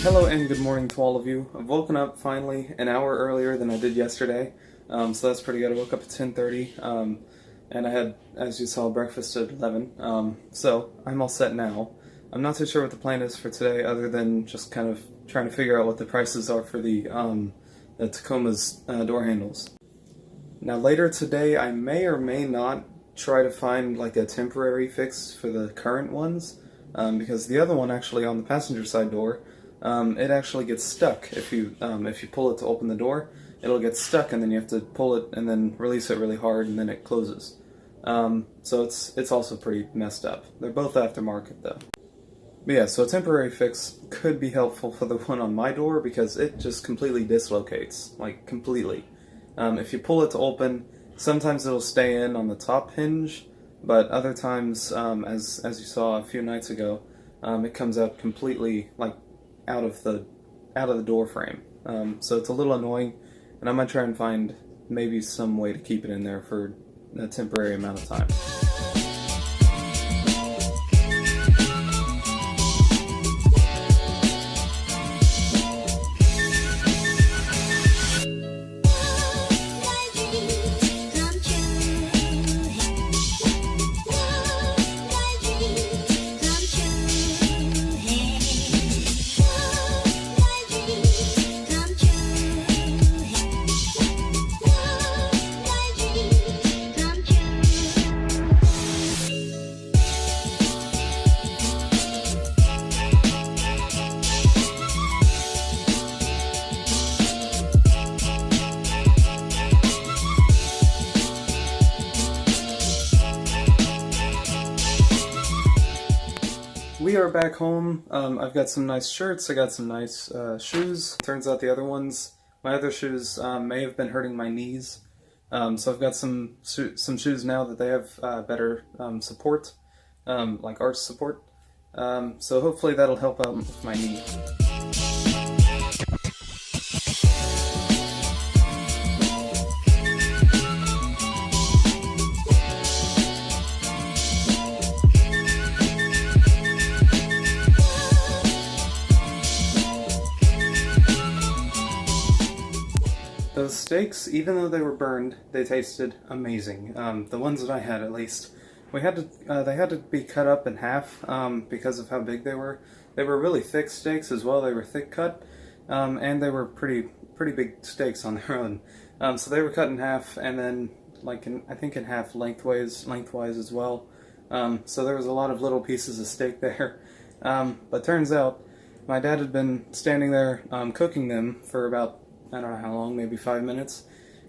Hello and good morning to all of you. I've woken up finally an hour earlier than I did yesterday, so that's pretty good. I woke up at 10:30, and I had, as you saw, breakfast at 11, so I'm all set now. I'm not too sure what the plan is for today other than just kind of trying to figure out what the prices are for the Tacoma's door handles. Now later today I may or may not try to find like a temporary fix for the current ones, because the other one actually on the passenger side door, it actually gets stuck. If you pull it to open the door, it'll get stuck, and then you have to pull it and then release it really hard, and then it closes. So it's also pretty messed up. They're both aftermarket though. But yeah, so a temporary fix could be helpful for the one on my door because it just completely dislocates, like completely. If you pull it to open, sometimes it'll stay in on the top hinge, but other times, as you saw a few nights ago, it comes out completely like out of the door frame. So it's a little annoying, and I might try and find maybe some way to keep it in there for a temporary amount of time. We are back home. I've got some nice shirts, I got some nice shoes. Turns out my other shoes may have been hurting my knees. So I've got some shoes now that they have better support, like arch support. So hopefully that'll help out with my knee. Those steaks, even though they were burned, they tasted amazing. The ones that I had, at least, they had to be cut up in half because of how big they were. They were really thick steaks as well. They were thick cut, and they were pretty big steaks on their own. So they were cut in half, and then I think in half lengthwise as well. So there was a lot of little pieces of steak there. But turns out my dad had been standing there cooking them for about, I don't know how long, maybe 5 minutes,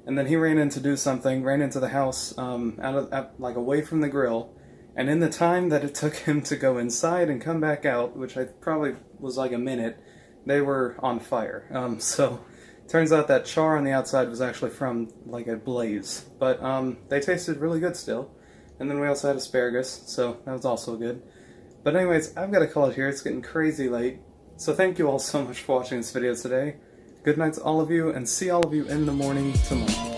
and then he ran into the house, away from the grill, and in the time that it took him to go inside and come back out, which I probably was like a minute, they were on fire. So turns out that char on the outside was actually from like a blaze, but they tasted really good still. And then we also had asparagus, so that was also good. But anyways, I've got to call it here. It's getting crazy late, so thank you all so much for watching this video today. Good night to all of you, and see all of you in the morning tomorrow.